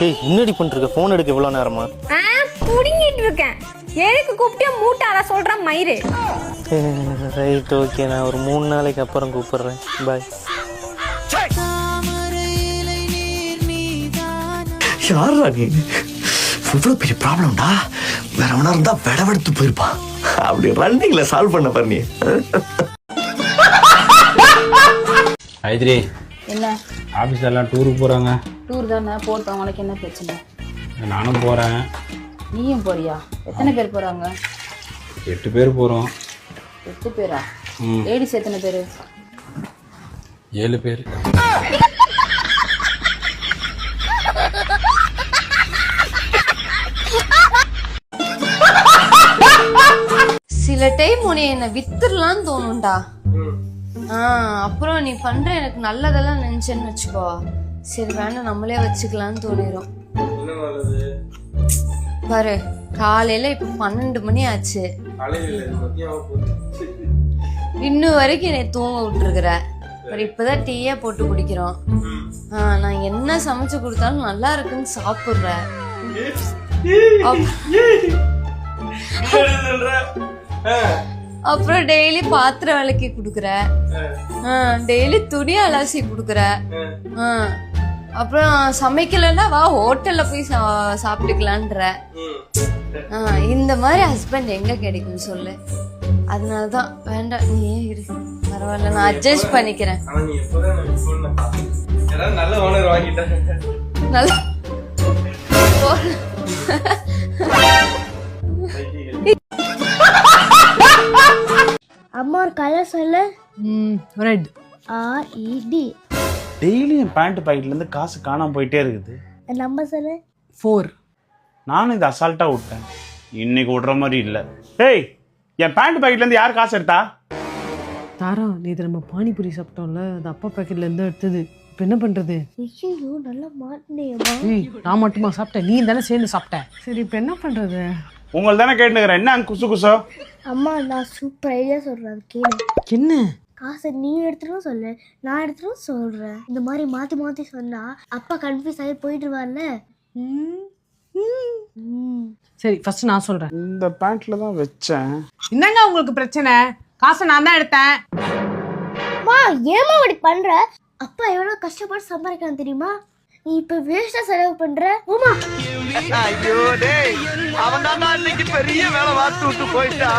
ஏய் என்னடி பண்ணிருக்க? ஃபோன் எடுக்க எவ்வளவு நேரமா? புடிங்கிட்டு இருக்கேன். எதுக்கு கூப்பிட்டியா மூட்டால சொல்றேன் மயிறு. ரைட் ஓகே, நான் ஒரு 3 நாளைக்கு அப்புறம் கூப்பிடுறேன். பாய். யாரா நீ? இவ்வளோ பெரிய ப்ராப்ளம்டா. வேற ஒன்றா இருந்தா விடவெடுத்து போயிருப்பான். அப்படி ரன்னிங்ல சால்வ் பண்ண பாரு நீ. ஐத்ரி, என்ன ஆஃபீஸில் எல்லாம் டூருக்கு போகிறாங்க. டூர் தானே போட்டோம், உனக்கு என்ன பிரச்சனை? நானும் போகிறேன். நீயும் போறியா? எத்தனை பேர் போகிறாங்க? 8 பேர் போகிறோம். 8 பேரா? லேடிஸ் எத்தனை பேர்? 7 பேர். சில டைம் உன்னை என்ன வித்துடலான்னு தோணும்டா. அப்புறம் நீ பண்ற எனக்கு நல்லதெல்லாம் நினைச்சேன்னு வச்சுக்கோ, சரி வேண்டாம் நம்மளே வச்சுக்கலான்னு தோணிடும். பாரு, காலையில இப்ப 12 மணி ஆச்சு, இன்னும் வரைக்கும் என்னை தூங்க விட்டுருக்குற. இப்பதான் டீயே போட்டு குடிக்கிறோம். நான் என்ன சமைச்சு கொடுத்தாலும் நல்லா இருக்குன்னு சாப்பிடுற. அப்புறம் டெய்லி பாத்திரம் விளக்கி குடுக்குற, டெய்லி துணி அலசி குடுக்குற. அப்புறம் சமைக்கலன்னா வா ஹோட்டல்ல போய் சாப்பிட்டுக்கலான்ற. இந்த மாதிரி ஹஸ்பண்ட் எங்க கிடைக்கும் சொல்லு? அதனாலதான் வேண்டாம், நீ இரு, பரவாயில்ல, நான் அட்ஜஸ்ட் பண்ணிக்கிறேன். நல்லா அம்மா ஒரு கலர் சொல்லு. ரெட். RED. டெய்லி என் பேண்ட் பாக்கெட்லேருந்து காசு காணாமல் போயிட்டே இருக்குது. நம்பர் சொல்லு. 4. நானும் இதை அசால்ட்டாக விட்டேன், இன்னைக்கு விடுற மாதிரி இல்லை. டேய், என் பேண்ட் பாக்கெட்லேருந்து யார் காசு எடுத்தா? தாரா, நேற்று நம்ம பானிபூரி சாப்பிட்டோம்ல, அது அப்பா பேக்கெட்ல இருந்து எடுத்தது. இப்போ என்ன பண்றது? ஐயோ நல்லா மாட்டினேமா. நான் மட்டுமா சாப்பிட்டேன்? நீ தானே சேர்ந்து சாப்பிட்டேன். சரி இப்போ என்ன பண்றது? உங்களை தானே கேட்டுக்கிறேன், என்ன குசு குசோ? அம்மா நான் சூப்பர் ஐடியா சொல்றேன், கேளு. என்ன? காசை நீ எடுத்துரும் சொல்லு, நான் எடுத்துரும் சொல்றேன். இந்த மாதிரி மாத்தி மாத்தி சொன்னா அப்பா கன்ஃபியூஸ் ஆகி போயிட்டுருவார்ல. சரி ஃபர்ஸ்ட் நான் சொல்றேன். இந்த பேண்ட்ல தான் வச்சேன். என்னங்க உங்களுக்கு பிரச்சனை? காசை நான் தான் எடுத்தேன். அம்மா ஏமா அப்படி பண்ற? அப்பா எவ்வளவு கஷ்டப்பட்டு சம்பாதிக்கலாம் தெரியுமா? நீ இப்ப வேஸ்டா செலவு பண்ற. உமா ஐயோ டேய், அவன் தான் இன்னைக்கு பெரிய வேலை வாத்து விட்டு போயிட்டா.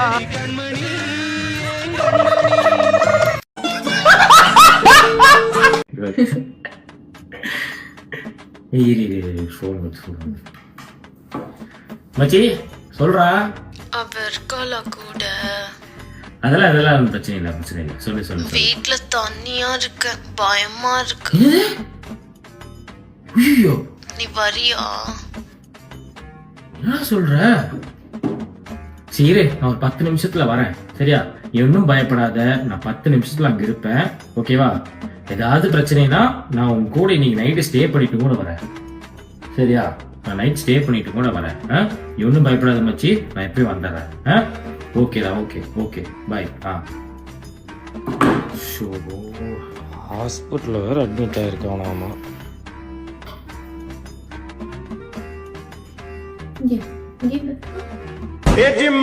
மச்சி சொல்றா. கூட அதெல்லாம் பிரச்சனை இல்லை. சொல்லு. வீட்டுல தண்ணியா இருக்கு, பயமா இருக்கு. ஐயோ, நீ வரியா? என்ன சொல்ற? சரி, நான் ஒரு 10 நிமிஷத்துல வரேன், சரியா? இன்னும் பயப்படாத, நான் 10 நிமிஷத்துல அங்க இருப்பேன், ஓகேவா? ஏதாவது பிரச்சனைனா நான் உங்க கூட இன்னைக்கு நைட்டு ஸ்டே பண்ணிட்டு கூட வரேன், சரியா? நான் நைட் ஸ்டே பண்ணிட்டு கூட வரேன். இன்னும் பயப்படாத மச்சி, நான் எப்பயும் வந்துடுறேன். ஓகேடா, ஓகே பாய். ஹாஸ்பிட்டலில் வேற அட்மிட் ஆயிருக்கானாமா.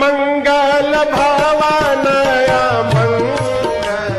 मंगल भवानया मंगल